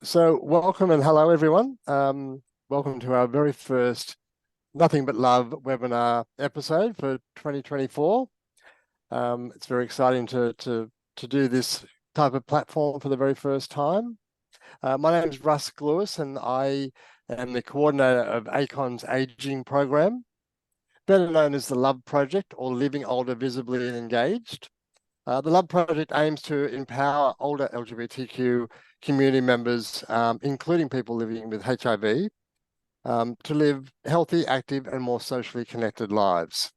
So welcome and hello, everyone. Welcome to our very first Nothing But Love webinar episode for 2024. It's very exciting to do this type of platform for the very first time. My name is Russ Gluyas, and I am the coordinator of ACON's aging program, better known as the Love Project, or Living Older Visibly and Engaged. The Love Project aims to empower older LGBTQ community members, including people living with HIV, to live healthy, active, and more socially connected lives.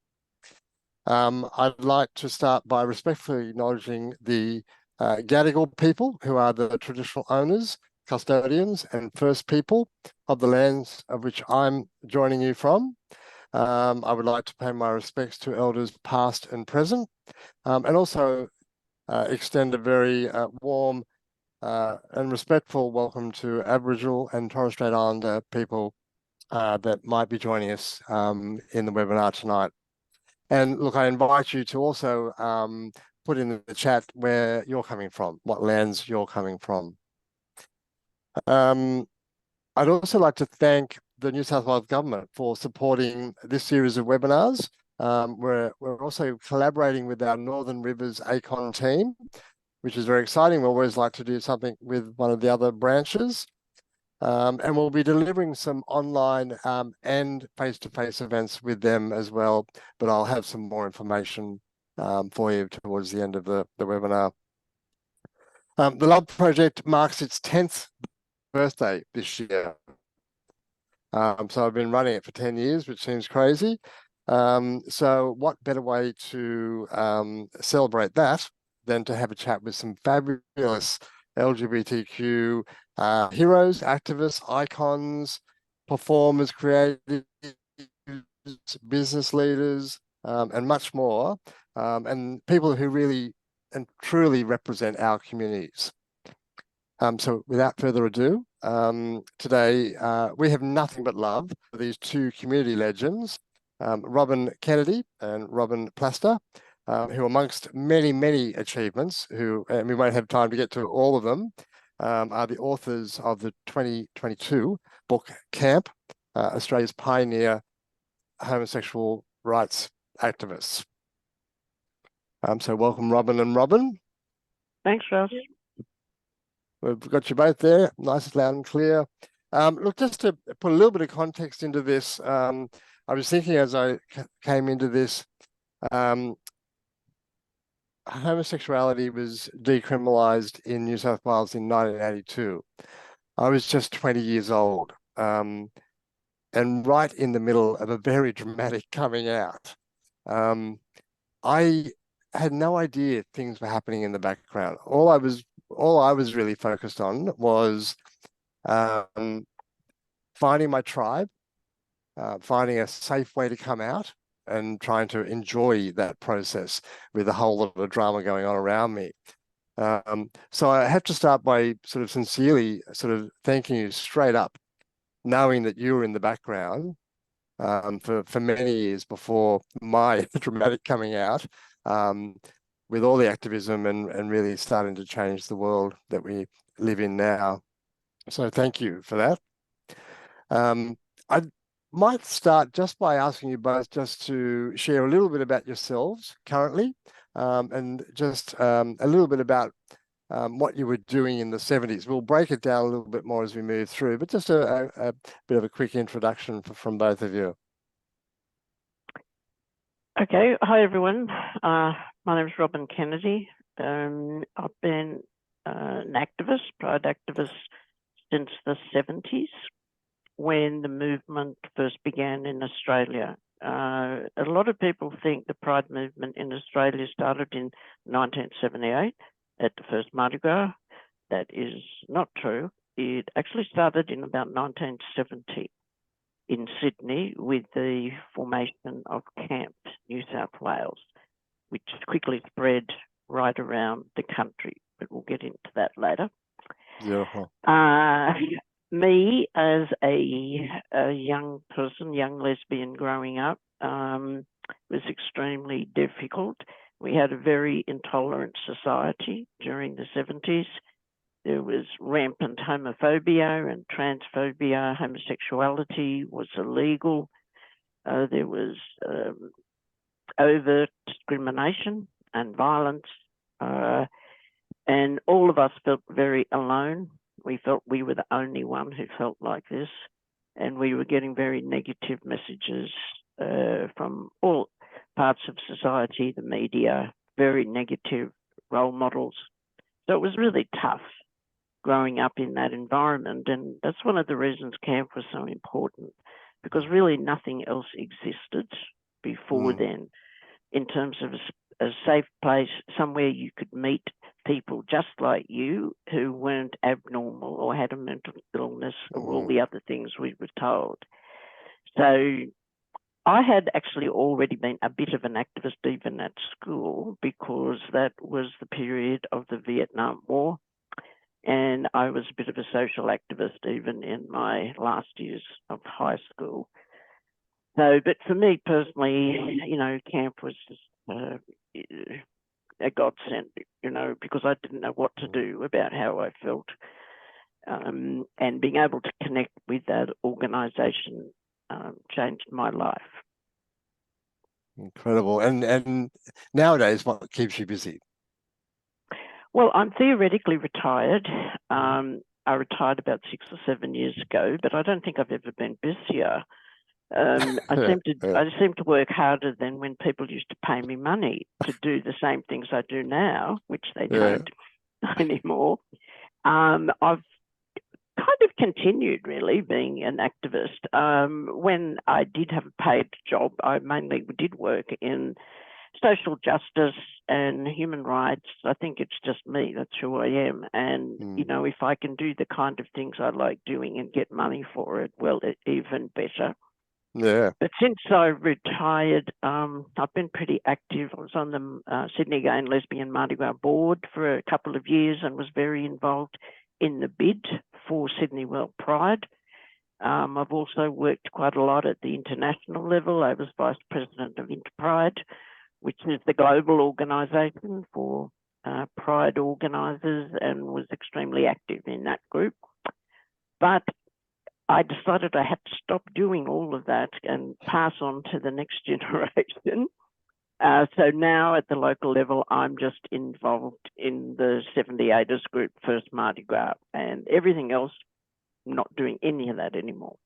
I'd like to start by respectfully acknowledging the Gadigal people, who are the traditional owners, custodians, and first people of the lands of which I'm joining you from. I would like to pay my respects to elders past and present, and also extend a very warm and respectful welcome to Aboriginal and Torres Strait Islander people that might be joining us in the webinar tonight. And look, I invite you to also put in the chat where you're coming from, what lands you're coming from. I'd also like to thank the New South Wales Government for supporting this series of webinars. We're also collaborating with our Northern Rivers ACON team, which is very exciting. We always like to do something with one of the other branches. And we'll be delivering some online and face-to-face events with them as well, but I'll have some more information for you towards the end of the webinar. The Love Project marks its 10th birthday this year. So I've been running it for 10 years, which seems crazy. So what better way to celebrate that than to have a chat with some fabulous LGBTQ heroes, activists, icons, performers, creators, business leaders, and much more, and people who really and truly represent our communities. So without further ado, today we have nothing but love for these two community legends, Robyn Kennedy and Robyn Plaister, who amongst many, many achievements, and we won't have time to get to all of them, are the authors of the 2022 book Camp, Australia's Pioneer Homosexual Rights Activists. So welcome, Robyn and Robyn. Thanks, Russ. We've got you both there, nice, loud and clear. Look, just to put a little bit of context into this, I was thinking as I came into this, homosexuality was decriminalised in New South Wales in 1982. I was just 20 years old, and right in the middle of a very dramatic coming out. I had no idea things were happening in the background. All I was really focused on was finding my tribe, finding a safe way to come out, and trying to enjoy that process with a whole lot of drama going on around me. So I have to start by sort of sincerely sort of thanking you straight up, knowing that you were in the background for many years before my dramatic coming out, with all the activism and really starting to change the world that we live in now. So thank you for that. I might start just by asking you both just to share a little bit about yourselves currently, and just a little bit about what you were doing in the 70s. We'll break it down a little bit more as we move through, but just a bit of a quick introduction from both of you. Okay, hi everyone. My name is Robyn Kennedy. I've been an activist, pride activist, since the 70s, when the movement first began in Australia. A lot of people think the pride movement in Australia started in 1978 at the first Mardi Gras. That is not true. It actually started in about 1970 in Sydney with the formation of Camp, New South Wales, which quickly spread right around the country, but we'll get into that later. Beautiful. Me as a young person, young lesbian growing up, was extremely difficult. We had a very intolerant society during the 70s. There was rampant homophobia and transphobia. Homosexuality was illegal. There was overt discrimination and violence. And all of us felt very alone. We felt we were the only one who felt like this. And we were getting very negative messages from all parts of society, the media, very negative role models. So it was really tough growing up in that environment. And that's one of the reasons camp was so important, because really nothing else existed before then in terms of a safe place, somewhere you could meet people just like you who weren't abnormal or had a mental illness or all the other things we were told. So I had actually already been a bit of an activist even at school, because that was the period of the Vietnam War. And I was a bit of a social activist even in my last years of high school. So, but for me personally, you know, camp was just a godsend, you know, because I didn't know what to do about how I felt. And being able to connect with that organisation changed my life. Incredible. And nowadays, what keeps you busy? Well, I'm theoretically retired. I retired about 6 or 7 years ago, but I don't think I've ever been busier. I seem to work harder than when people used to pay me money to do the same things I do now, which they don't anymore. I've kind of continued really being an activist. When I did have a paid job, I mainly did work in social justice and human rights. I think it's just me, that's who I am. And, you know, if I can do the kind of things I like doing and get money for it, well, even better. Yeah. But since I retired, I've been pretty active. I was on the Sydney Gay and Lesbian Mardi Gras board for a couple of years and was very involved in the bid for Sydney World Pride. I've also worked quite a lot at the international level. I was Vice President of Interpride, which is the global organisation for Pride organisers, and was extremely active in that group. But I decided I had to stop doing all of that and pass on to the next generation. So now at the local level, I'm just involved in the 78ers group, First Mardi Gras, and everything else, I'm not doing any of that anymore.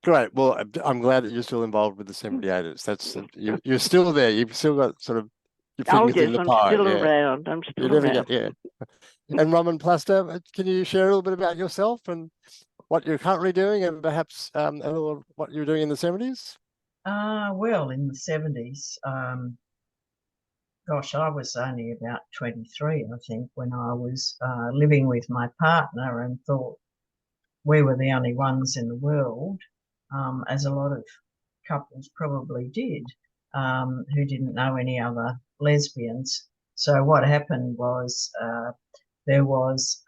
Great. Well, I'm glad that you're still involved with the 78ers. That's you're still there. You've still got sort of your fingers in the I'm pie. still around. I'm still around. And Robyn Plaister, can you share a little bit about yourself and what you're currently doing, and perhaps a little of what you were doing in the 70s? Well, in the 70s, gosh, I was only about 23, I think, when I was living with my partner and thought we were the only ones in the world, as a lot of couples probably did, who didn't know any other lesbians. So what happened was there was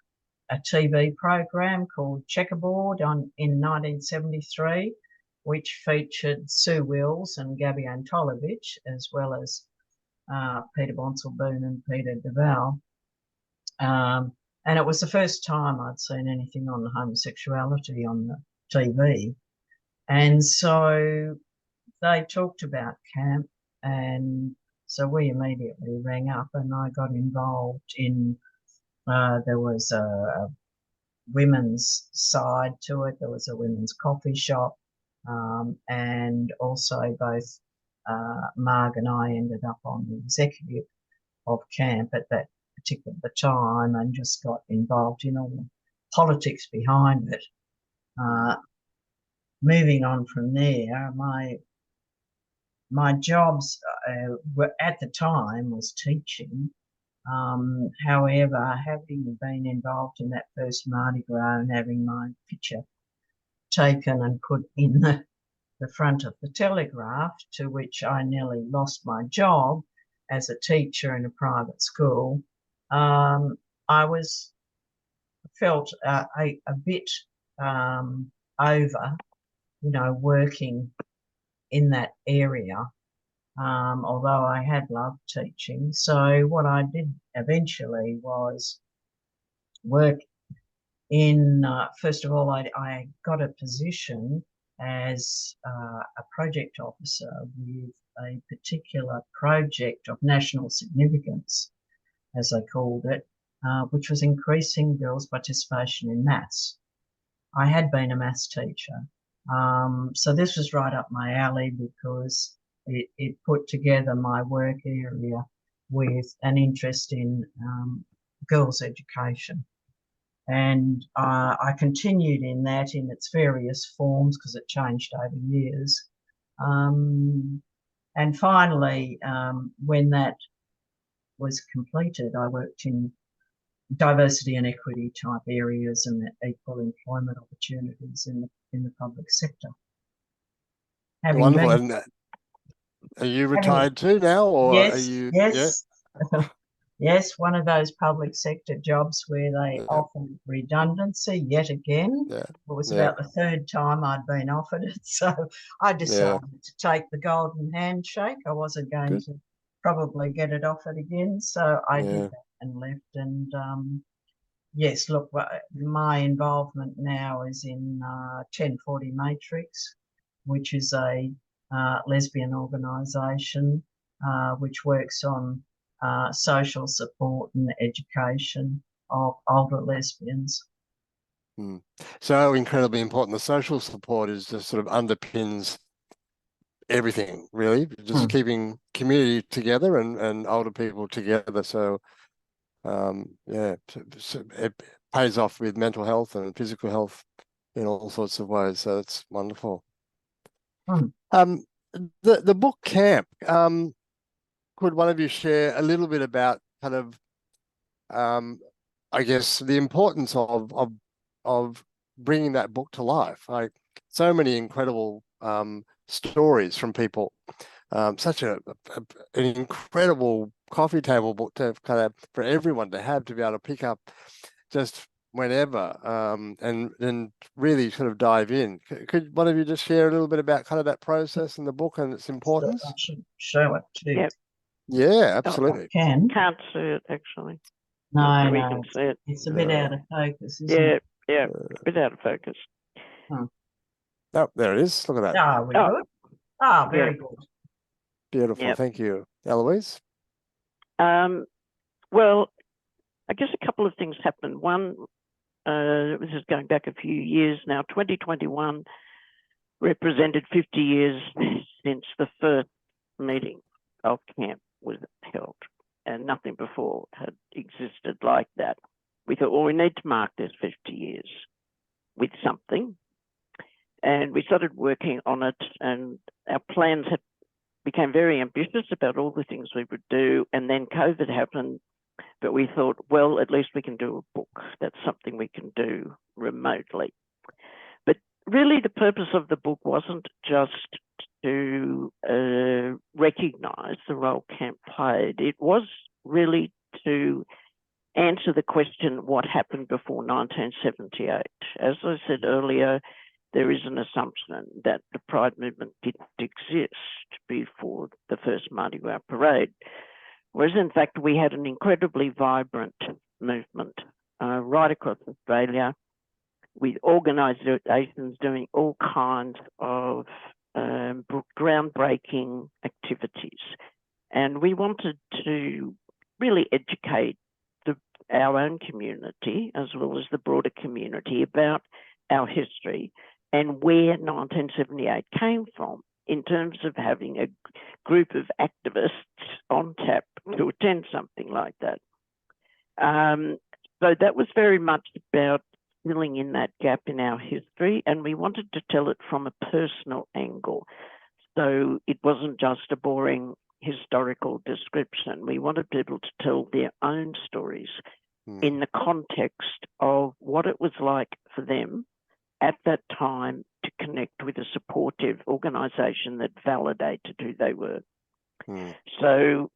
a TV program called Checkerboard in 1973, which featured Sue Wills and Gabby Antolovich, as well as Peter Bonselboon and Peter DeVal. And it was the first time I'd seen anything on homosexuality on the TV. And so they talked about camp, and so we immediately rang up and I got involved in, there was a women's side to it. There was a women's coffee shop, and also both Marg and I ended up on the executive of camp at that particular time, and just got involved in all the politics behind it. Moving on from there, my jobs were at the time was teaching. However, having been involved in that first Mardi Gras and having my picture taken and put in the front of the Telegraph, to which I nearly lost my job as a teacher in a private school, I felt a bit over, you know, working in that area, although I had loved teaching. So what I did eventually was work in, first of all, I got a position as a project officer with a particular project of national significance, as they called it, which was increasing girls' participation in maths. I had been a maths teacher, so this was right up my alley because it put together my work area with an interest in girls' education. And I continued in that in its various forms because it changed over years. And finally, when that was completed, I worked in diversity and equity type areas and equal employment opportunities in the public sector. Wonderful. And are you retired too now, or yes, are you? Yes. Yeah. Yes, one of those public sector jobs where they offer redundancy yet again. Yeah. It was about the third time I'd been offered it. So I decided to take the golden handshake. I wasn't going to probably get it offered again. So I did that and left. And yes, look, my involvement now is in 1040 Matrix, which is a lesbian organisation which works on social support and education of older lesbians. So incredibly important. The social support is just sort of underpins everything, really, just keeping community together and older people together. So so it pays off with mental health and physical health in all sorts of ways. So that's wonderful. The book Camp, could one of you share a little bit about kind of I guess the importance of bringing that book to life? Like so many incredible stories from people, such an incredible coffee table book to kind of for everyone to have, to be able to pick up just whenever and really sort of dive in. Could one of you just share a little bit about kind of that process in the book and its importance? I should show it too. Yep. Yeah, absolutely. Can't see it actually. No, we can see it. It's a bit out of focus, isn't it? Yeah, a bit out of focus. Oh, there it is. Look at that. Ah, we're good. Very good. Beautiful. Thank you. Eloise? Well, I guess a couple of things happened. One, this is going back a few years now, 2021 represented 50 years since the first meeting of camp was held, and nothing before had existed like that. We thought, well, we need to mark this 50 years with something. And we started working on it, and our plans became very ambitious about all the things we would do. And then COVID happened, but we thought, well, at least we can do a book. That's something we can do remotely. But really the purpose of the book wasn't just to recognise the role camp played. It was really to answer the question, what happened before 1978? As I said earlier, there is an assumption that the Pride movement didn't exist before the first Mardi Gras parade, whereas in fact we had an incredibly vibrant movement right across Australia, with organisations doing all kinds of groundbreaking activities. And we wanted to really educate our own community, as well as the broader community, about our history and where 1978 came from, in terms of having a group of activists on tap to attend something like that. So that was very much about filling in that gap in our history, and we wanted to tell it from a personal angle. So it wasn't just a boring historical description. We wanted people to tell their own stories in the context of what it was like for them at that time to connect with a supportive organisation that validated who they were. So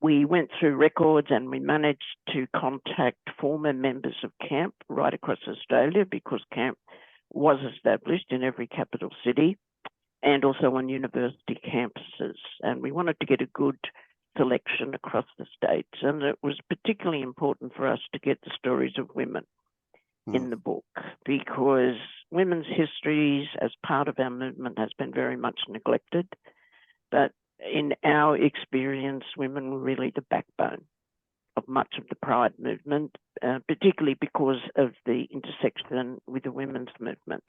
we went through records, and we managed to contact former members of camp right across Australia, because camp was established in every capital city and also on university campuses. And we wanted to get a good selection across the states, and it was particularly important for us to get the stories of women in the book, because women's histories as part of our movement has been very much neglected. But in our experience, women were really the backbone of much of the Pride movement, particularly because of the intersection with the women's movement.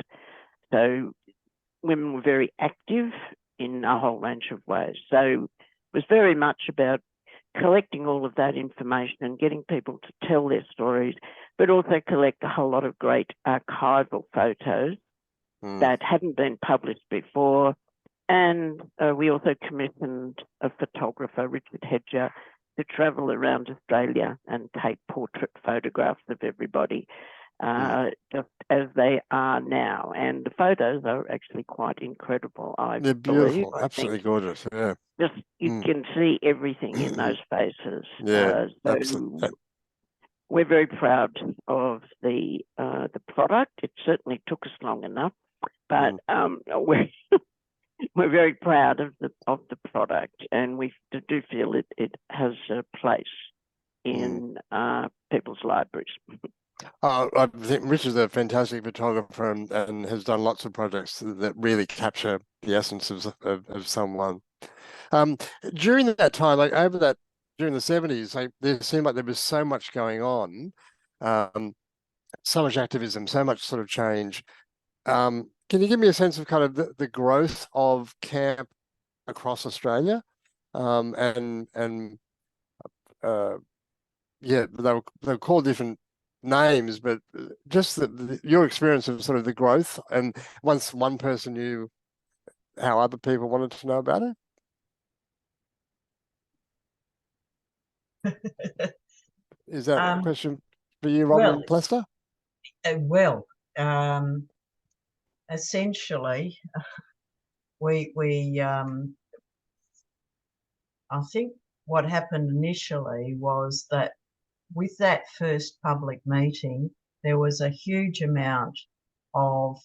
So women were very active in a whole range of ways. So it was very much about collecting all of that information and getting people to tell their stories, but also collect a whole lot of great archival photos that hadn't been published before. And we also commissioned a photographer, Richard Hedger, to travel around Australia and take portrait photographs of everybody, just as they are now. And the photos are actually quite incredible, They're beautiful, absolutely think. gorgeous, yeah. Just you can see everything in those faces. Yeah, so absolutely. we're very proud of the product. It certainly took us long enough, but we're very proud of the product, and we do feel it has a place in people's libraries. I think Rich is a fantastic photographer and has done lots of projects that really capture the essence of someone. During that time, like during the 70s, like there seemed like there was so much going on, so much activism, so much sort of change. Can you give me a sense of kind of the growth of camp across Australia? Yeah, they were called different names, but just your experience of sort of the growth, and once one person knew, how other people wanted to know about it. Is that a question for you, Robyn Plaister? Essentially, I think what happened initially was that with that first public meeting, there was a huge amount of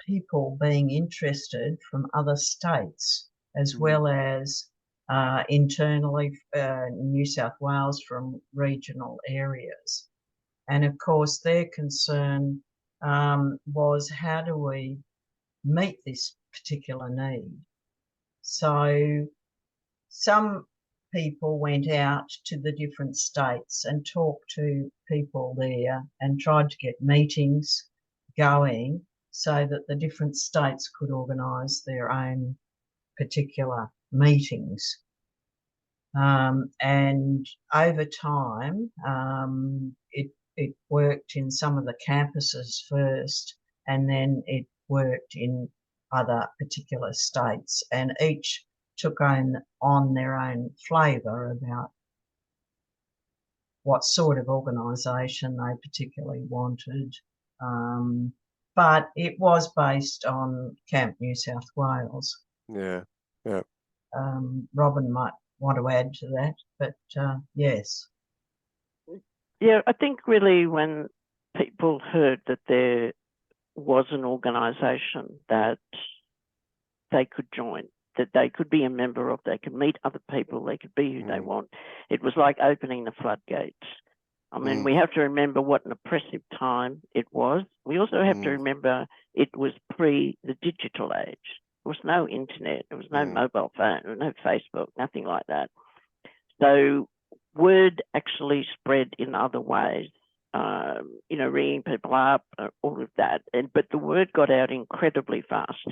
people being interested from other states, as well as internally New South Wales from regional areas. And of course, their concern was, how do we meet this particular need? So some people went out to the different states and talked to people there and tried to get meetings going so that the different states could organise their own particular meetings. And over time, it worked in some of the campuses first, and then it worked in other particular states, and each took on their own flavour about what sort of organisation they particularly wanted. But it was based on Camp New South Wales. Yeah, yeah. Robyn might want to add to that, but yes. Yeah, I think really when people heard that there was an organisation that they could join, that they could be a member of, they could meet other people, they could be who they want, it was like opening the floodgates. I mean, we have to remember what an oppressive time it was. We also have to remember it was pre the digital age. There was no internet, there was no mobile phone, there was no Facebook, nothing like that. So word actually spread in other ways, ringing people up, all of that. But the word got out incredibly fast.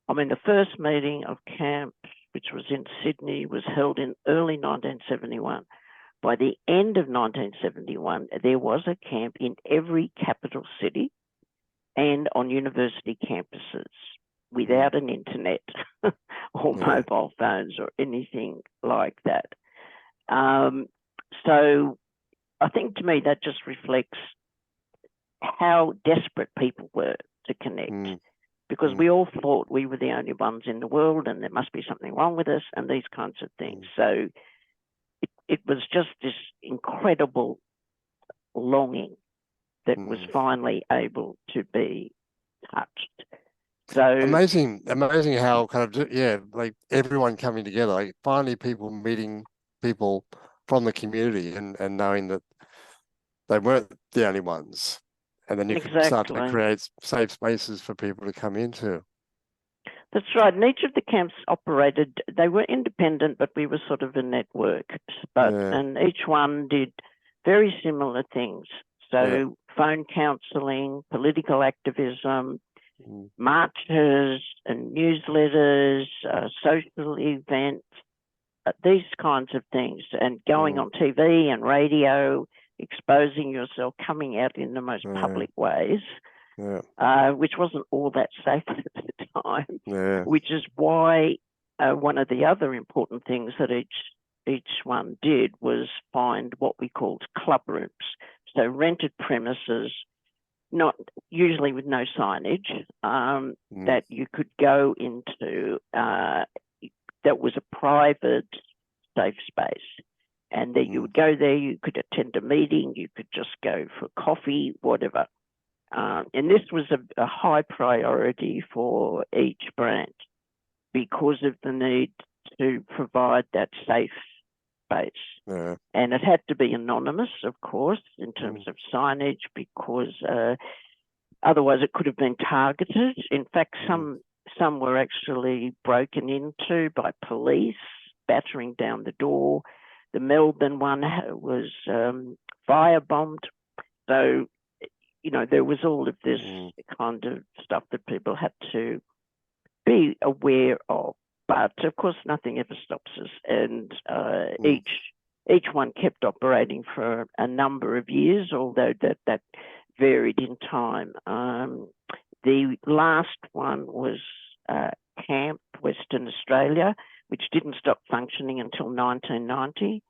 I mean, the first meeting of camp, which was in Sydney, was held in early 1971. By the end of 1971, there was a camp in every capital city and on university campuses without an internet or mobile phones or anything like that. So I think to me that just reflects how desperate people were to connect, because we all thought we were the only ones in the world and there must be something wrong with us and these kinds of things. So it was just this incredible longing that was finally able to be touched. So Amazing how kind of, yeah, like everyone coming together, like finally people meeting people from the community and knowing that they weren't the only ones. And then you could start to exactly. create safe spaces for people to come into. That's right. And each of the camps operated, they were independent, but we were sort of a network. And each one did very similar things. So phone counselling, political activism, marches and newsletters, social events, these kinds of things, and going on TV and radio, exposing yourself, coming out in the most public ways. Which wasn't all that safe at the time, which is why one of the other important things that each one did was find what we called club rooms. So rented premises, not usually with no signage, that you could go into, that was a private safe space. And then you would go there, you could attend a meeting, you could just go for coffee, whatever. And this was a high priority for each branch because of the need to provide that safe space. And it had to be anonymous, of course, in terms of signage, because otherwise it could have been targeted. In fact, some were actually broken into by police, battering down the door. The Melbourne one was firebombed. So, you know, there was all of this kind of stuff that people had to be aware of. But of course, nothing ever stops us. And each one kept operating for a number of years, although that varied in time. The last one was Camp Western Australia, which didn't stop functioning until 1990.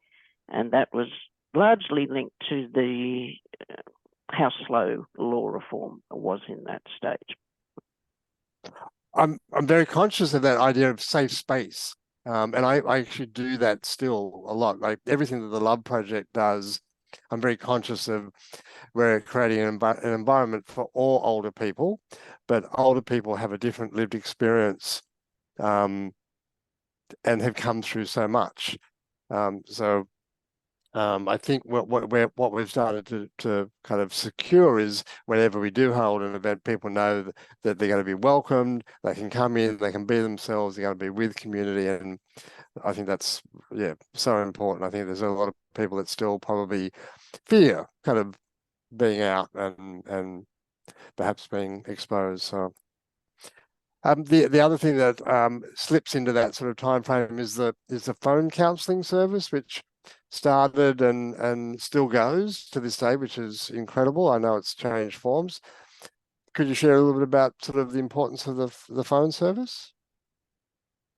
And that was largely linked to the how slow law reform was in that stage. I'm very conscious of that idea of safe space. And I actually do that still a lot. Like everything that the Love Project does, I'm very conscious of we're creating an environment for all older people, but older people have a different lived experience and have come through so much. I think what we've started to kind of secure is whenever we do hold an event, people know that they're going to be welcomed, they can come in, they can be themselves, they're going to be with community. And I think that's, so important. I think there's a lot of people that still probably fear kind of being out and perhaps being exposed. So the other thing that slips into that sort of time frame is the phone counselling service, which started and still goes to this day, which is incredible. I know it's changed forms. Could you share a little bit about sort of the importance of the phone service?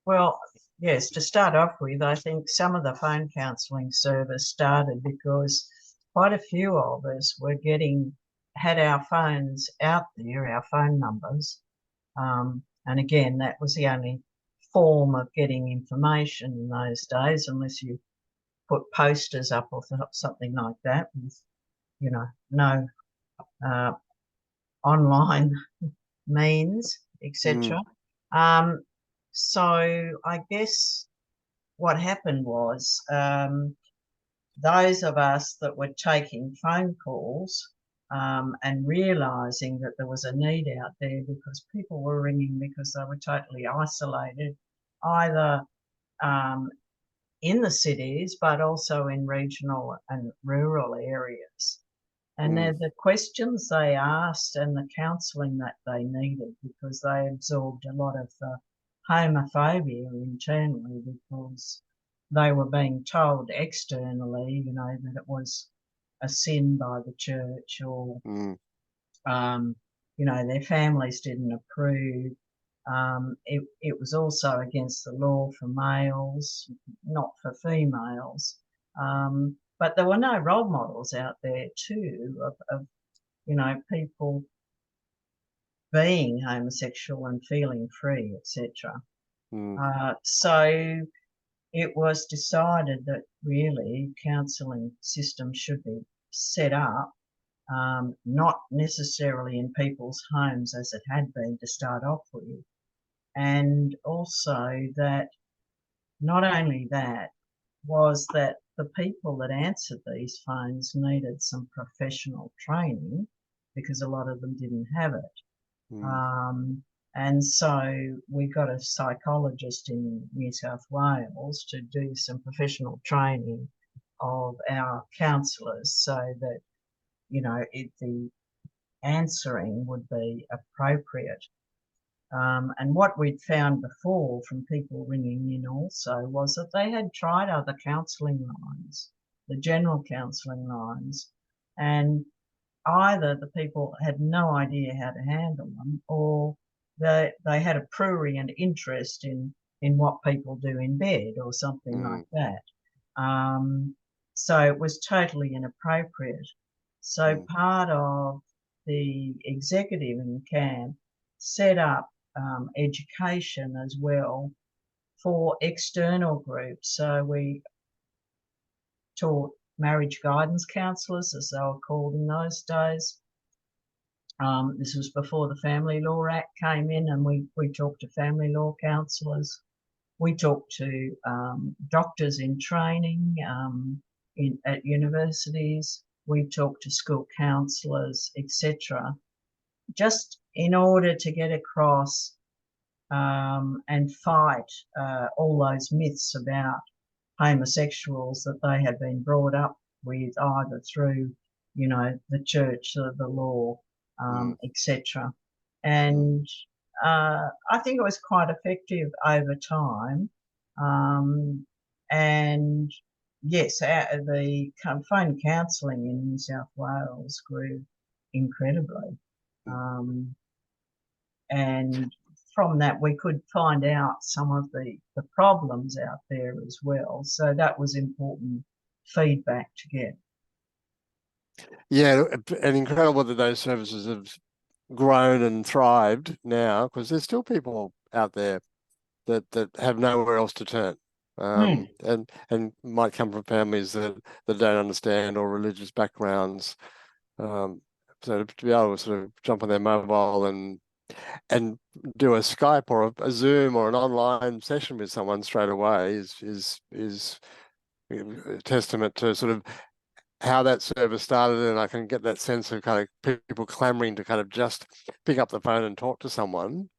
Well, yes, to start off with, I think some of the phone counselling service started because quite a few of us were had our phones out there, our phone numbers. And again, that was the only form of getting information in those days, unless you put posters up or something like that with, no online means, etc. So I guess what happened was those of us that were taking phone calls and realising that there was a need out there because people were ringing because they were totally isolated, either in the cities, but also in regional and rural areas. And the questions they asked and the counselling that they needed, because they absorbed a lot of the homophobia internally, because they were being told externally, that it was a sin by the church, or, their families didn't approve. It was also against the law for males, not for females. But there were no role models out there too of people being homosexual and feeling free, etc. So it was decided that really counselling systems should be set up not necessarily in people's homes as it had been to start off with. And also that not only that, was that the people that answered these phones needed some professional training because a lot of them didn't have it. And so we got a psychologist in New South Wales to do some professional training of our counsellors so that, you know, the answering would be appropriate. And what we'd found before from people ringing in also was that they had tried other counselling lines, the general counselling lines, and either the people had no idea how to handle them, or they had a prurient interest in what people do in bed or something like that. So it was totally inappropriate. So part of the executive in camp set up education as well for external groups. So we taught marriage guidance counsellors, as they were called in those days. This was before the Family Law Act came in, and we talked to family law counsellors. We talked to doctors in training at universities. We talked to school counsellors, etc., just in order to get across and fight all those myths about homosexuals that they had been brought up with, either through, you know, the church or the law, etc. And I think it was quite effective over time. And yes, the phone counselling in New South Wales grew incredibly. And from that, we could find out some of the problems out there as well. So that was important feedback to get. Yeah, and incredible that those services have grown and thrived now, because there's still people out there that have nowhere else to turn, and might come from families that don't understand, or religious backgrounds. So to be able to sort of jump on their mobile and do a Skype or a Zoom or an online session with someone straight away is a testament to sort of how that service started. And I can get that sense of kind of people clamoring to kind of just pick up the phone and talk to someone,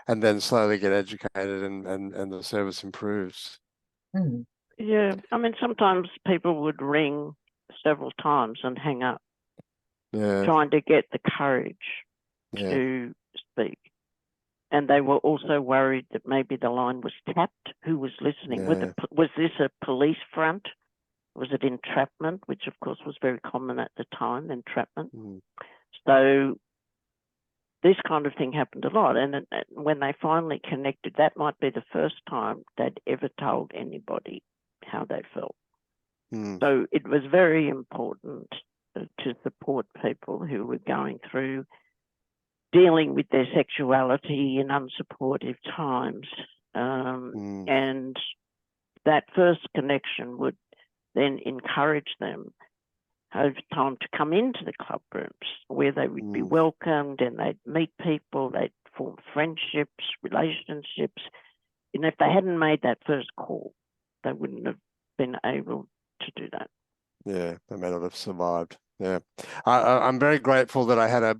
and then slowly get educated, and the service improves. Yeah, I mean, sometimes people would ring several times and hang up, trying to get the courage to speak. And they were also worried that maybe the line was tapped. Who was listening? Was this a police front? Was it entrapment, which of course was very common at the time, entrapment? So this kind of thing happened a lot. And when they finally connected, that might be the first time they'd ever told anybody how they felt. So it was very important to support people who were going through dealing with their sexuality in unsupportive times. And that first connection would then encourage them over time to come into the club rooms, where they would be welcomed, and they'd meet people, they'd form friendships, relationships. And if they hadn't made that first call, they wouldn't have been able to do that. Yeah, they may not have survived. Yeah, I'm very grateful that I had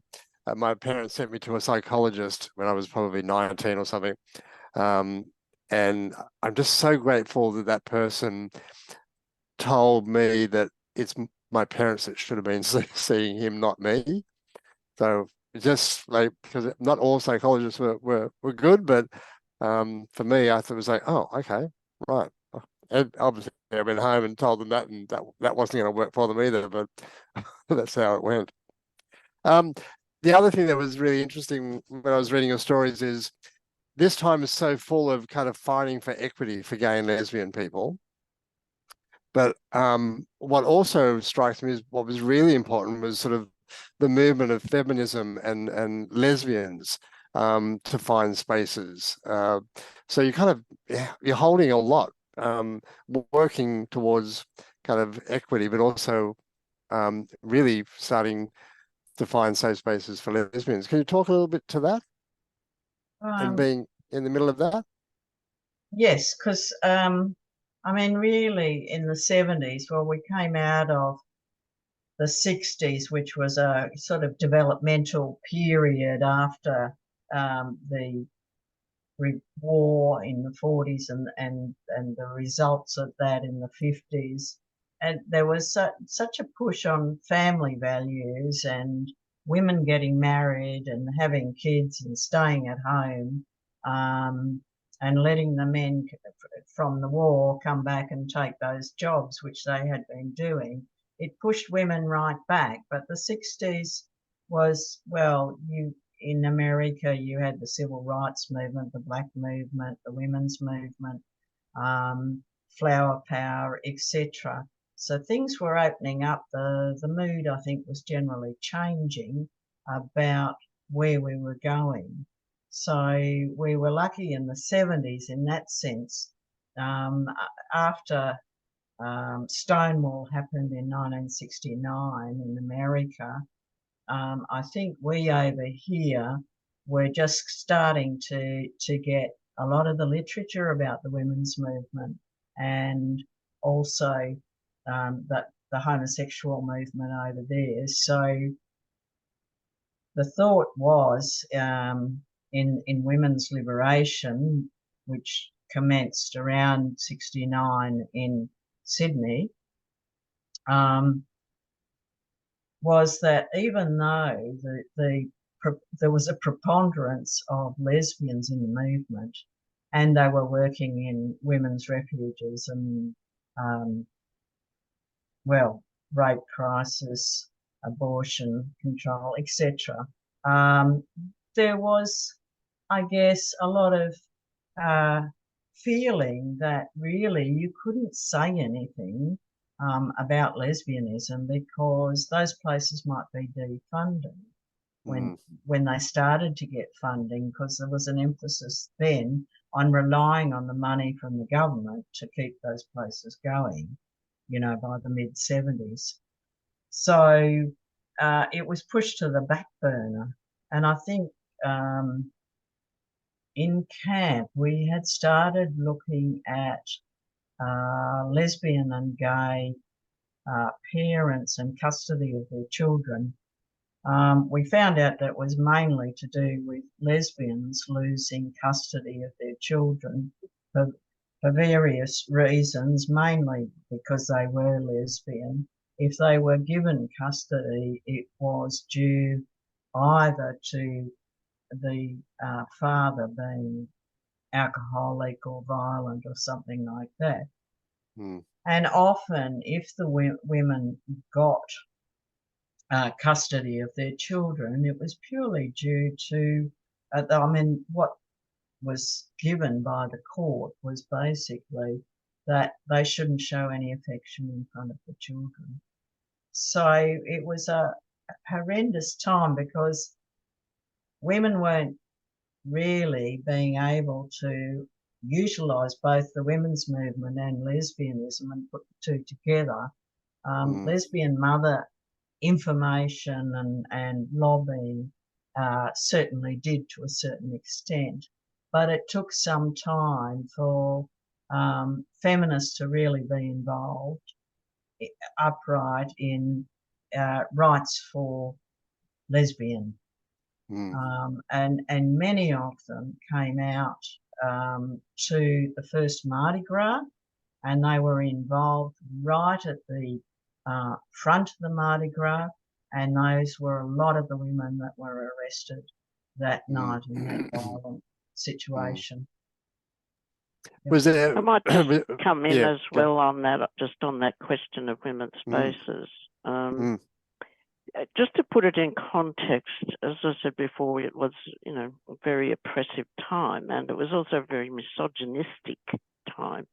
my parents sent me to a psychologist when I was probably 19 or something. And I'm just so grateful that that person told me that it's my parents that should have been seeing him, not me. So just like, because not all psychologists were good, but for me, I thought it was like, oh, okay, right. And obviously, I went home and told them that, and that wasn't going to work for them either, but that's how it went. The other thing that was really interesting when I was reading your stories is this time is so full of kind of fighting for equity for gay and lesbian people. But what also strikes me as what was really important was sort of the movement of feminism and lesbians to find spaces. So you kind of, you're holding a lot, working towards kind of equity, but also really starting define safe spaces for lesbians. Can you talk a little bit to that and being in the middle of that? Yes, because I mean, really, in the 70s, well, we came out of the 60s, which was a sort of developmental period after the war in the 40s and the results of that in the 50s. And there was such a push on family values and women getting married and having kids and staying at home, and letting the men from the war come back and take those jobs which they had been doing. It pushed women right back. But the 60s was, well, in America, you had the civil rights movement, the black movement, the women's movement, flower power, etc. So things were opening up. The mood, I think, was generally changing about where we were going. So we were lucky in the 70s in that sense. After Stonewall happened in 1969 in America, I think we over here were just starting to get a lot of the literature about the women's movement, and also the homosexual movement over there. So the thought was, in women's liberation, which commenced around 69 in Sydney, was that even though there was a preponderance of lesbians in the movement, and they were working in women's refuges and, well, rape crisis, abortion control, etc. There was, I guess, a lot of feeling that really you couldn't say anything about lesbianism because those places might be defunding when they started to get funding, because there was an emphasis then on relying on the money from the government to keep those places going, you know, by the mid-70s. So it was pushed to the back burner. And I think in camp we had started looking at lesbian and gay parents and custody of their children. We found out that it was mainly to do with lesbians losing custody of their children for various reasons, mainly because they were lesbian. If they were given custody, it was due either to the father being alcoholic or violent or something like that. And often, if the women got custody of their children, it was purely due to, I mean, what was given by the court was basically that they shouldn't show any affection in front of the children. So it was a horrendous time because women weren't really being able to utilise both the women's movement and lesbianism and put the two together. Lesbian mother information and lobbying certainly did to a certain extent, but it took some time for feminists to really be involved upright in rights for lesbian. And many of them came out to the first Mardi Gras, and they were involved right at the front of the Mardi Gras, and those were a lot of the women that were arrested that night in that violent situation. Was there? I might just come in as well on that, just on that question of women's spaces. Just to put it in context, as I said before, it was, you know, a very oppressive time, and it was also a very misogynistic time.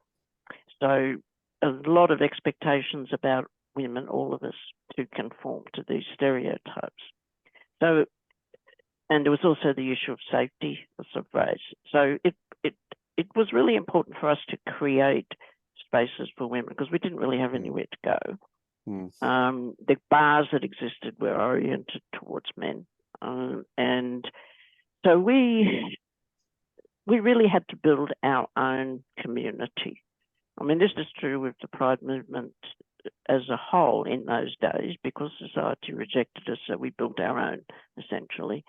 So a lot of expectations about women, all of us, to conform to these stereotypes. So, and there was also the issue of safety of race. So it was really important for us to create spaces for women because we didn't really have anywhere to go. The bars that existed were oriented towards men. And so we really had to build our own community. I mean, this is true with the Pride movement as a whole in those days, because society rejected us, so we built our own, essentially.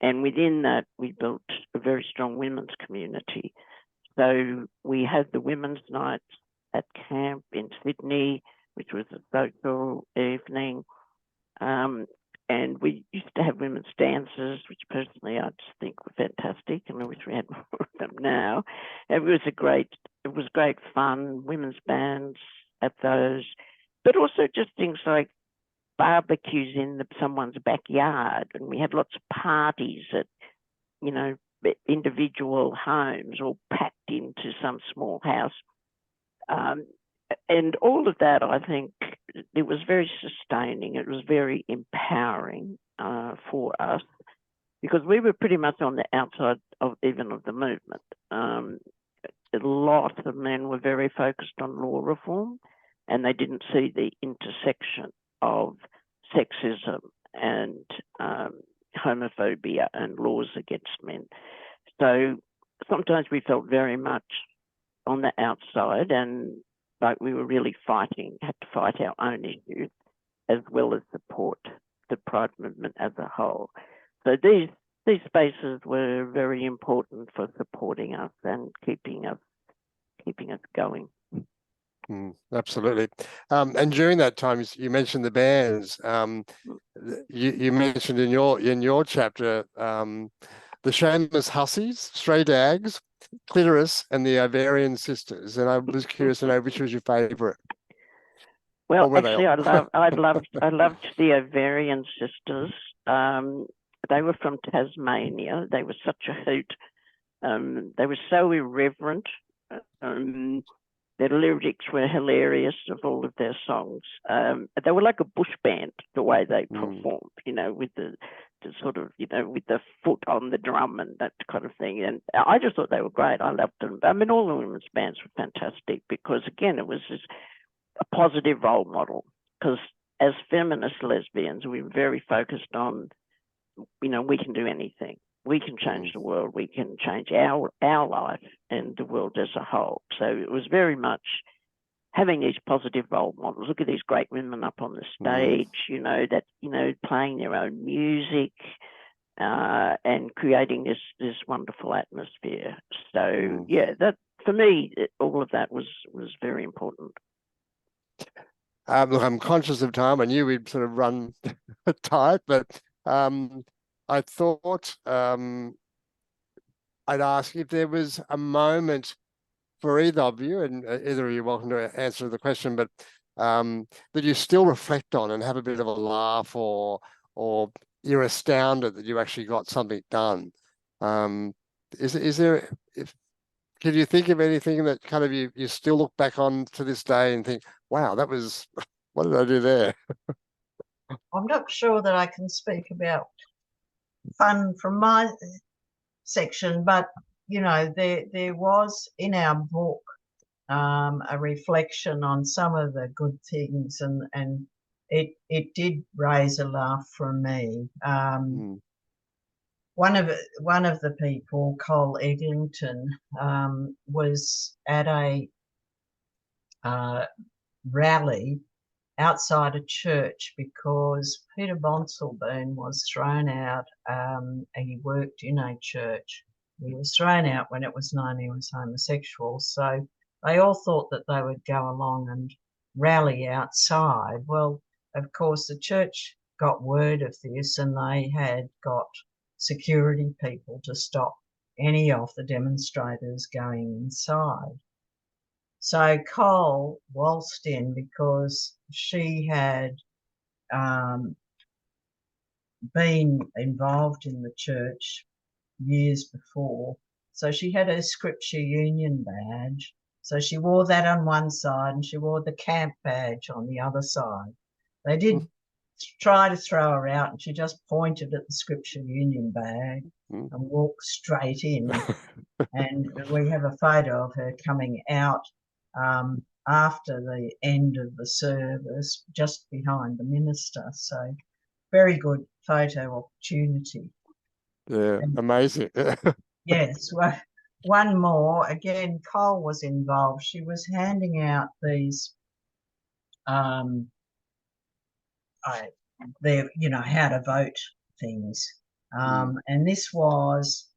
And within that, we built a very strong women's community. So we had the women's nights at camp in Sydney, which was a social evening. And we used to have women's dances, which personally I just think were fantastic, and I wish we had more of them now. It was great fun, women's bands at those, but also just things like barbecues in someone's backyard, and we had lots of parties at, you know, individual homes, all packed into some small house. And all of that, I think, it was very sustaining. It was very empowering for us, because we were pretty much on the outside of the movement. A lot of men were very focused on law reform, and they didn't see the intersection of sexism and homophobia and laws against men. So sometimes we felt very much on the outside, and like we were really had to fight our own issues as well as support the Pride movement as a whole. So these spaces were very important for supporting us and keeping us going. Absolutely. And during that time, you mentioned the bands. You mentioned in your chapter the Shameless Hussies, Stray Dags, Clitoris, and the Ovarian Sisters. And I was curious to know which was your favourite. Well, actually, I loved the Ovarian Sisters. They were from Tasmania. They were such a hoot. They were so irreverent. Their lyrics were hilarious of all of their songs. They were like a bush band, the way they performed, you know, with the sort of, you know, with the foot on the drum and that kind of thing. And I just thought they were great. I loved them. I mean, all the women's bands were fantastic because, again, it was just a positive role model. Because as feminist lesbians, we were very focused on, you know, we can do anything. We can change the world. We can change our life and the world as a whole. So it was very much having these positive role models. Look at these great women up on the stage, you know, that, you know, playing their own music and creating this wonderful atmosphere. So yeah, that for me, all of that was very important. Look, I'm conscious of time. I knew we'd sort of run tight, but I thought I'd ask if there was a moment for either of you, and either of you are welcome to answer the question, but that you still reflect on and have a bit of a laugh, or you're astounded that you actually got something done. Is there? Can you think of anything that kind of you still look back on to this day and think, wow, that was, what did I do there? I'm not sure that I can speak about fun from my section, but you know, there was in our book a reflection on some of the good things, and it did raise a laugh from me. One of the people, Cole Eglinton, was at a rally outside a church because Peter Bonselburn was thrown out. He worked in a church. He was thrown out when it was known he was homosexual. So they all thought that they would go along and rally outside. Well, of course, the church got word of this, and they had got security people to stop any of the demonstrators going inside. So Cole waltzed in because she had been involved in the church years before. So she had her Scripture Union badge. So she wore that on one side and she wore the camp badge on the other side. They did try to throw her out, and she just pointed at the Scripture Union bag and walked straight in. And we have a photo of her coming out after the end of the service, just behind the minister. So very good photo opportunity. Yeah, And amazing. yes, one more. Again, Cole was involved. She was handing out these, how to vote things. And this was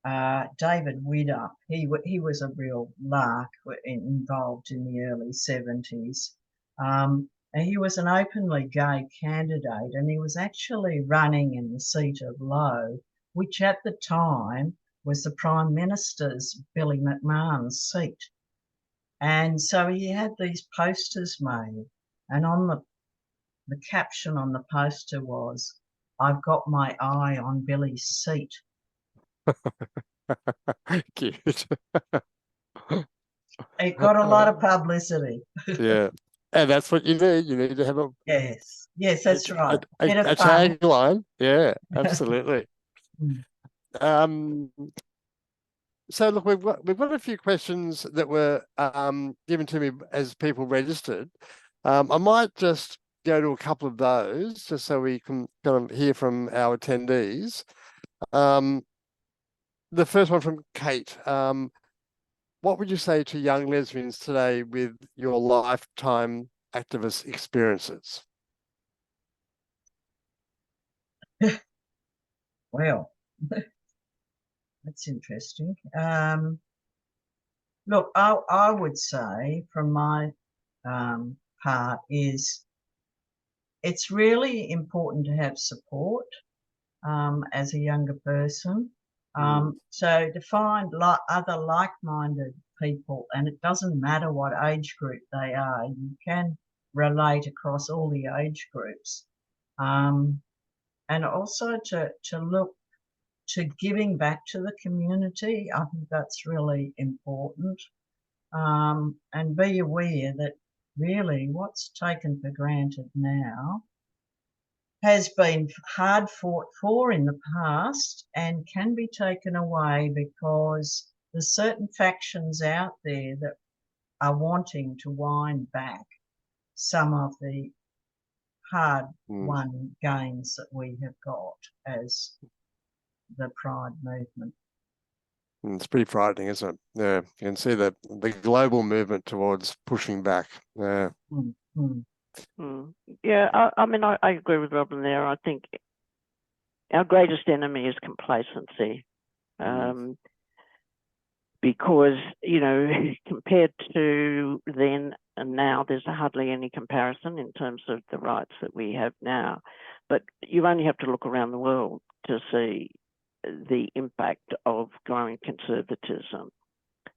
David Widder. He was a real lark involved in the early 70s. And he was an openly gay candidate, and he was actually running in the seat of Lowe, which at the time was the Prime Minister's, Billy McMahon's, seat. And so he had these posters made, and on the caption on the poster was, "I've got my eye on Billy's seat." Cute. It got a lot of publicity. Yeah. And that's what you need. You need to have Yes, that's right. Bit a of fun. tagline. Yeah, absolutely. So look, we've got a few questions that were given to me as people registered. I might just go to a couple of those just so we can kind of hear from our attendees. The first one from Kate. What would you say to young lesbians today with your lifetime activist experiences? Well, that's interesting. Look, I would say from my part is it's really important to have support as a younger person. So to find other like-minded people, and it doesn't matter what age group they are, you can relate across all the age groups. And also to look to giving back to the community. I think that's really important. And be aware that really what's taken for granted now has been hard fought for in the past and can be taken away because there's certain factions out there that are wanting to wind back some of the hard-won gains that we have got as the Pride movement. It's pretty frightening, isn't it? Yeah, you can see the global movement towards pushing back. Yeah. Yeah, I mean, I agree with Robyn there. I think our greatest enemy is complacency. Because, compared to then and now, there's hardly any comparison in terms of the rights that we have now. But you only have to look around the world to see the impact of growing conservatism.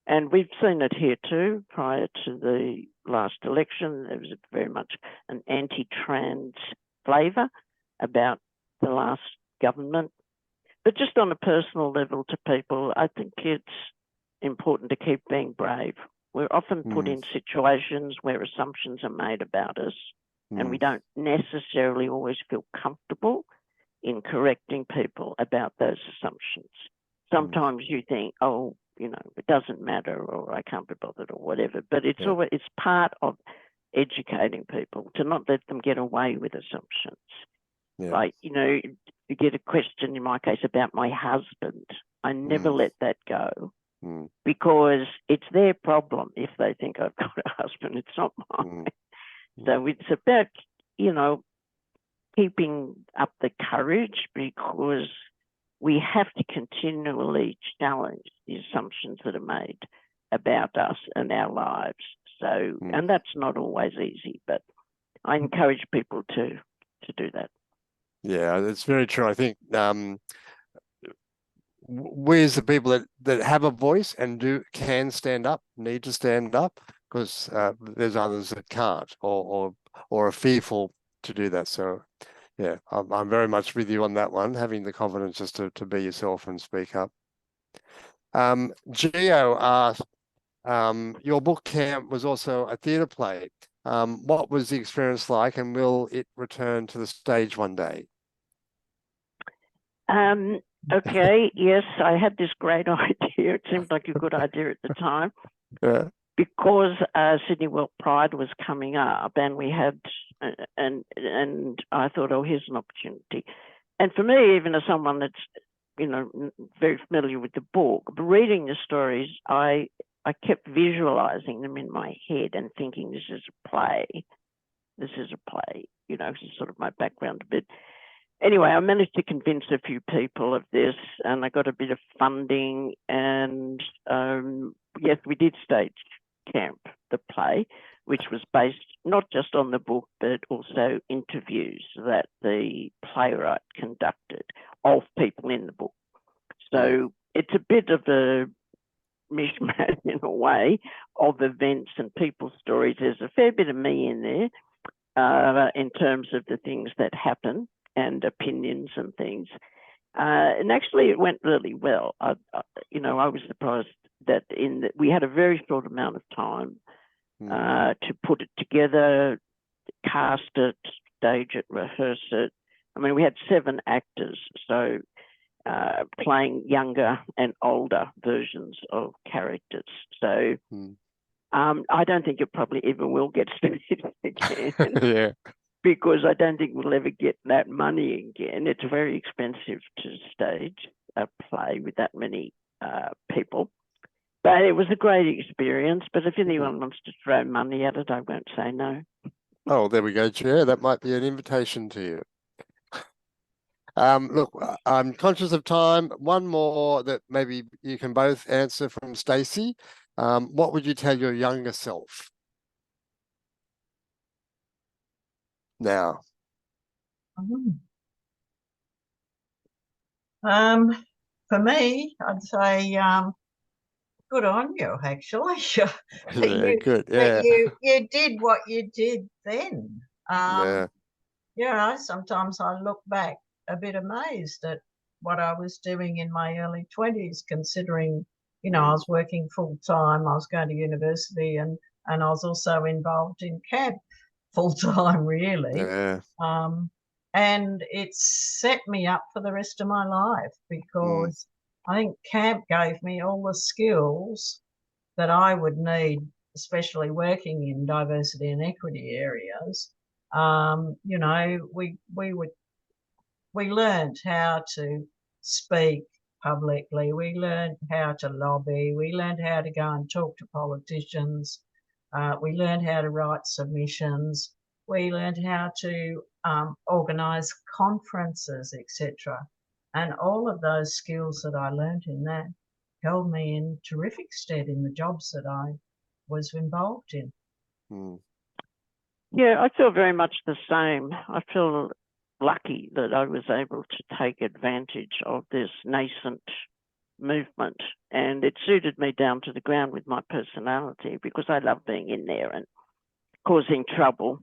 And we've seen it here too. Prior to the last election, there was very much an anti-trans flavour about the last government. But just on a personal level to people, I think it's important to keep being brave. We're often put in situations where assumptions are made about us, and we don't necessarily always feel comfortable in correcting people about those assumptions. Sometimes you think, oh, it doesn't matter, or I can't be bothered, or whatever. But it's always, it's part of educating people to not let them get away with assumptions. Like, you get a question, in my case, about my husband. I never let that go because it's their problem if they think I've got a husband. It's not mine. So it's about, keeping up the courage, because we have to continually challenge the assumptions that are made about us and our lives. So, and that's not always easy, but I encourage people to do that. Yeah, it's very true. I think we as the people that have a voice and can stand up, need to stand up, because there's others that can't or are fearful to do that. So yeah, I'm very much with you on that one, having the confidence just to be yourself and speak up. Geo asked, your book camp was also a theatre play. What was the experience like, and will it return to the stage one day? Okay, yes, I had this great idea. It seemed like a good idea at the time. because Sydney World Pride was coming up, and we had, and I thought, oh, here's an opportunity. And for me, even as someone that's, you know, very familiar with the book, but reading the stories, I kept visualizing them in my head and thinking, this is a play. This is a play. You know, this is sort of my background a bit. Anyway, I managed to convince a few people of this, and I got a bit of funding, and yes, we did stage camp the play, which was based not just on the book, but also interviews that the playwright conducted of people in the book. So it's a bit of a mishmash in a way of events and people's stories. There's a fair bit of me in there in terms of the things that happen and opinions and things. And actually it went really well. You know, I was surprised that we had a very short amount of time to put it together, cast it, stage it, rehearse it. I mean, we had 7 actors, so playing younger and older versions of characters. So I don't think it probably ever will get staged again. Yeah. Because I don't think we'll ever get that money again. It's very expensive to stage a play with that many people. But it was a great experience. But if anyone wants to throw money at it, I won't say no. Oh, there we go, Chair. That might be an invitation to you. Look, I'm conscious of time. One more that maybe you can both answer from Stacey. What would you tell your younger self now? For me, I'd say good on you, actually. Yeah, good. Yeah. You did what you did then. Yeah. You know, sometimes I look back a bit amazed at what I was doing in my early 20s, considering, you know, I was working full time, I was going to university, and I was also involved in CAB full time, really. Yeah. And it's set me up for the rest of my life, because I think camp gave me all the skills that I would need, especially working in diversity and equity areas. You know, we learned how to speak publicly. We learned how to lobby. We learned how to go and talk to politicians. We learned how to write submissions. We learned how to organise conferences, etc. And all of those skills that I learned in that held me in terrific stead in the jobs that I was involved in. Yeah, I feel very much the same. I feel lucky that I was able to take advantage of this nascent movement, and it suited me down to the ground with my personality, because I love being in there and causing trouble.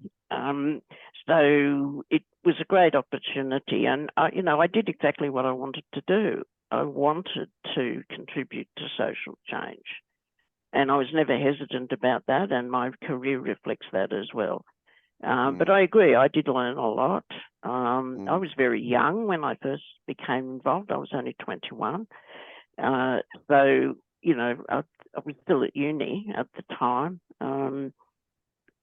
So it was a great opportunity, and you know, I did exactly what I wanted to do. I wanted to contribute to social change, and I was never hesitant about that, and my career reflects that as well. But I agree, I did learn a lot. I was very young when I first became involved. I was only 21. So, you know, I was still at uni at the time,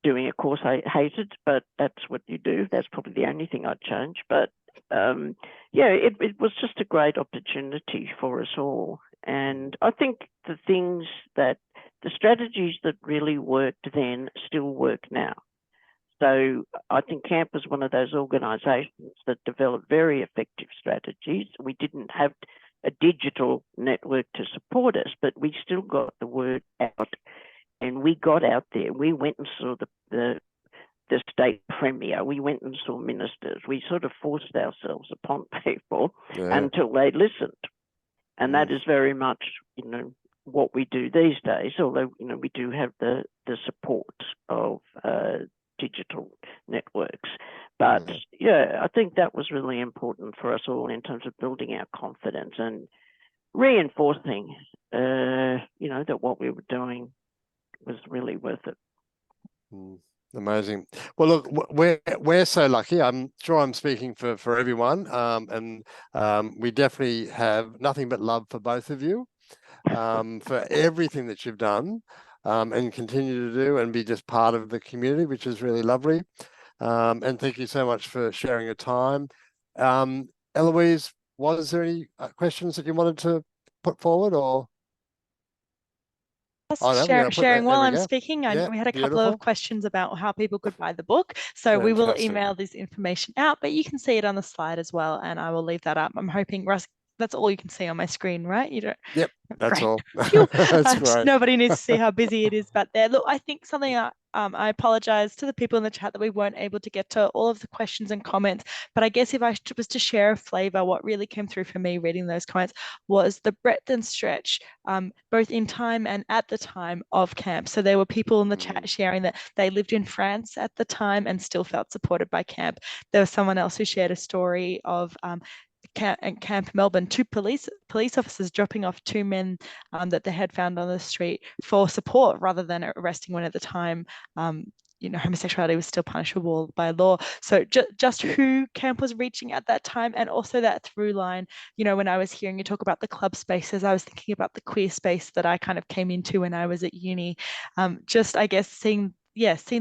doing a course I hated, but that's what you do. That's probably the only thing I'd change. But yeah, it was just a great opportunity for us all. And I think the strategies that really worked then still work now. So I think CAMP was one of those organisations that developed very effective strategies. We didn't have a digital network to support us, but we still got the word out, and we got out there. We went and saw the state premier. We went and saw ministers. We sort of forced ourselves upon people until they listened. And that is very much, you know, what we do these days, although, you know, we do have the support of digital networks. But yeah, I think that was really important for us all in terms of building our confidence and reinforcing, you know, that what we were doing was really worth it. Amazing. Well, look, we're so lucky. I'm sure I'm speaking for everyone, and we definitely have nothing but love for both of you, for everything that you've done. and continue to do and be just part of the community, which is really lovely. And thank you so much for sharing your time. Eloise, was there any questions that you wanted to put forward, or? Just Oh, no, we're gonna put sharing that, while there I'm we go. speaking, Yeah, we had a couple beautiful. of questions about how people could buy the book. So we will Fantastic. email this information out, but you can see it on the slide as well, and I will leave that up. I'm hoping, Russ, that's all you can see on my screen, right? You don't. Yep, that's Great. all. Phew. That's great. Nobody needs to see how busy it is back there. Look, I think something I apologize to the people in the chat that we weren't able to get to all of the questions and comments, but I guess if I was to share a flavor, what really came through for me reading those comments was the breadth and stretch, both in time and at the time of camp. So there were people in the chat sharing that they lived in France at the time and still felt supported by camp. There was someone else who shared a story of Camp Melbourne, two police officers dropping off two men that they had found on the street for support rather than arresting one at the time. Homosexuality was still punishable by law. So just who camp was reaching at that time, and also that through line. When I was hearing you talk about the club spaces, I was thinking about the queer space that I kind of came into when I was at uni. I guess seeing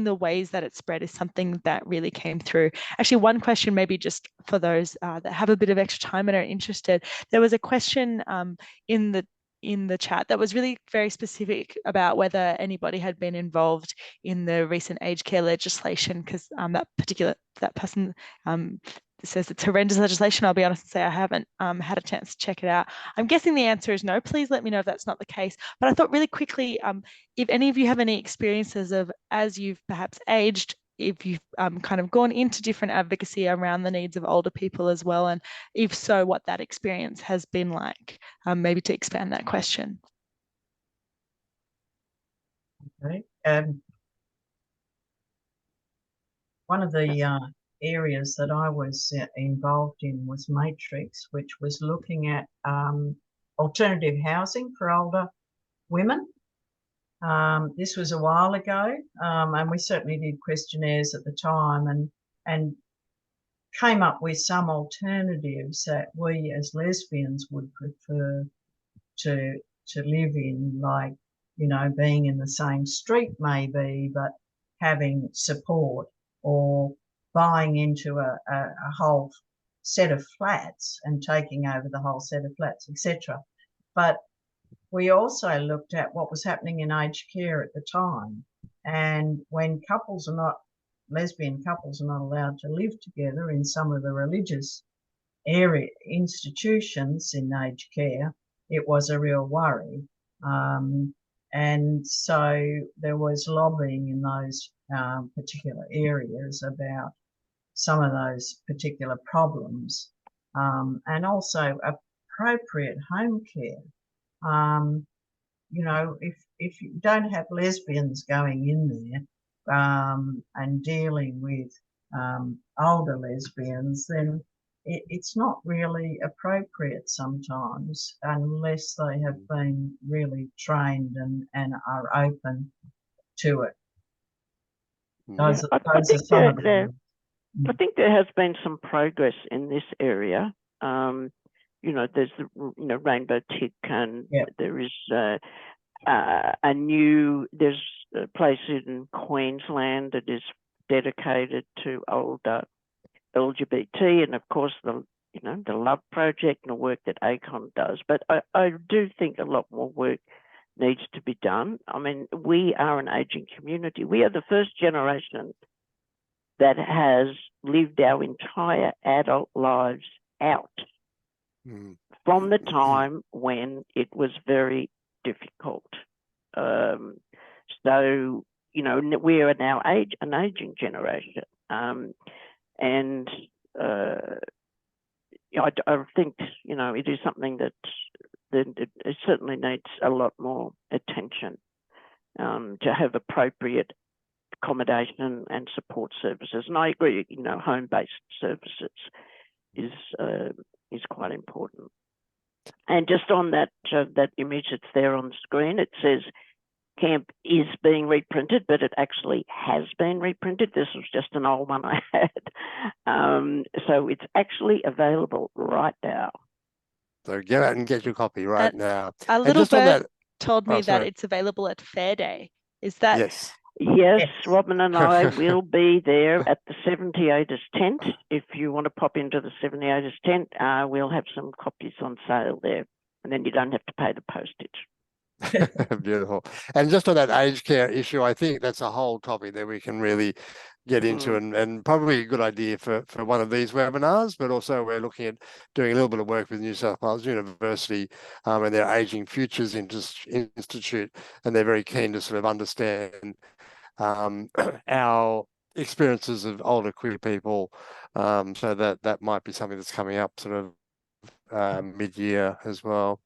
the ways that it spread is something that really came through. Actually, one question maybe just for those that have a bit of extra time and are interested. There was a question in the chat that was really very specific about whether anybody had been involved in the recent aged care legislation, because that person says it's horrendous legislation. I'll be honest and say I haven't had a chance to check it out. I'm guessing the answer is no. Please let me know if that's not the case. But I thought really quickly, if any of you have any experiences of, as you've perhaps aged, if you've kind of gone into different advocacy around the needs of older people as well, and if so, what that experience has been like, maybe to expand that question. Okay. One of the areas that I was involved in was Matrix, which was looking at alternative housing for older women. This was a while ago, and we certainly did questionnaires at the time and came up with some alternatives that we as lesbians would prefer to live in, like, being in the same street maybe, but having support, or buying into a whole set of flats and taking over the whole set of flats, etc. But we also looked at what was happening in aged care at the time. And when lesbian couples are not allowed to live together in some of the religious area institutions in aged care, it was a real worry. And so there was lobbying in those particular areas about some of those particular problems, and also appropriate home care. If you don't have lesbians going in there and dealing with older lesbians, then it's not really appropriate sometimes, unless they have been really trained and are open to it. Those are some of them. I think there has been some progress in this area. There's the Rainbow Tick, and there is there's a place in Queensland that is dedicated to older LGBT, and of course the Love Project and the work that ACON does. But I do think a lot more work needs to be done. I mean, we are an aging community. We are the first generation that has lived our entire adult lives out from the time when it was very difficult. So, we are now an aging generation. And I think, it is something that it certainly needs a lot more attention to have appropriate accommodation and support services. And I agree, home-based services is quite important. And just on that image that's there on the screen, it says camp is being reprinted, but it actually has been reprinted. This was just an old one I had. So it's actually available right now. So get out and get your copy right now. Our little bird told me that it's available at Fair Day. Is that? Yes. Yes, Yes. Robyn and I will be there at the 70acres tent. If you want to pop into the 70acres tent, we'll have some copies on sale there, and then you don't have to pay the postage. Beautiful. And just on that aged care issue, I think that's a whole topic that we can really get into, and probably a good idea for one of these webinars, but also we're looking at doing a little bit of work with New South Wales University and their Aging Futures Institute, and they're very keen to sort of understand our experiences of older queer people, so that might be something that's coming up sort of mid-year as well.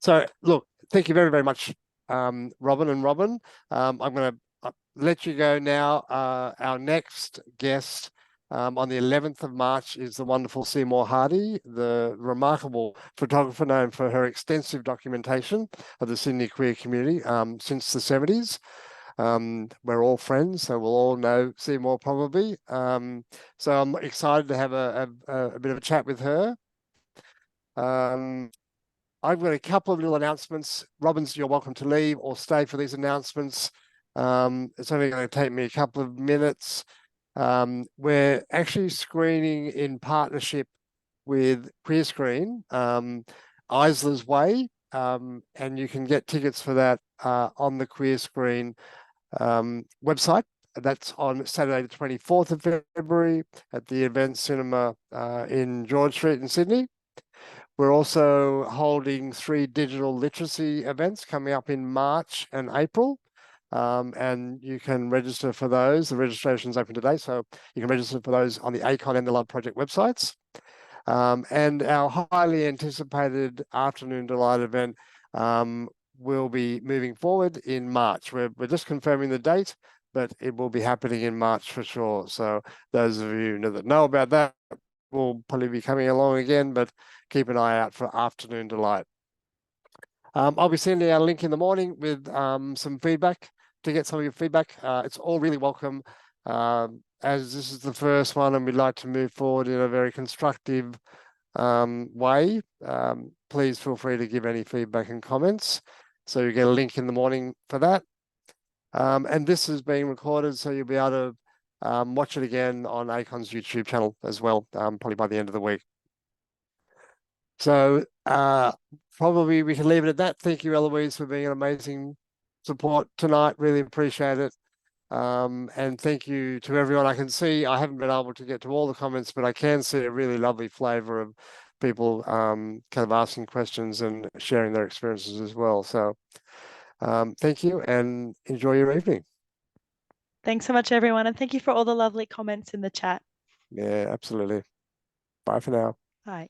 So look, thank you very, very much, Robyn and Robyn. I'm going to let you go now. Our next guest on the 11th of March is the wonderful Seymour Hardy, the remarkable photographer known for her extensive documentation of the Sydney queer community since the 70s. We're all friends, so we'll all know Seymour probably. So I'm excited to have a bit of a chat with her. I've got a couple of little announcements. Robyn's, you're welcome to leave or stay for these announcements. It's only going to take me a couple of minutes. We're actually screening in partnership with Queer Screen, Isler's Way, and you can get tickets for that on the Queer Screen website. That's on Saturday, the 24th of February at the Event Cinema in George Street in Sydney. We're also holding 3 digital literacy events coming up in March and April, and you can register for those. The registration is open today, so you can register for those on the ACON and the Love Project websites. And our highly anticipated Afternoon Delight event will be moving forward in March. We're just confirming the date, but it will be happening in March for sure. So those of you that know about that will probably be coming along again, but keep an eye out for Afternoon Delight. I'll be sending out a link in the morning with some feedback to get some of your feedback. It's all really welcome. As this is the first one and we'd like to move forward in a very constructive way, please feel free to give any feedback and comments. So you get a link in the morning for that. And this is being recorded, so you'll be able to watch it again on ACON's YouTube channel as well, probably by the end of the week. So probably we can leave it at that. Thank you, Eloise, for being an amazing support tonight. Really appreciate it. And thank you to everyone. I can see, I haven't been able to get to all the comments, but I can see a really lovely flavor of people kind of asking questions and sharing their experiences as well. So thank you and enjoy your evening. Thanks so much, everyone. And thank you for all the lovely comments in the chat. Yeah, absolutely. Bye for now. Bye.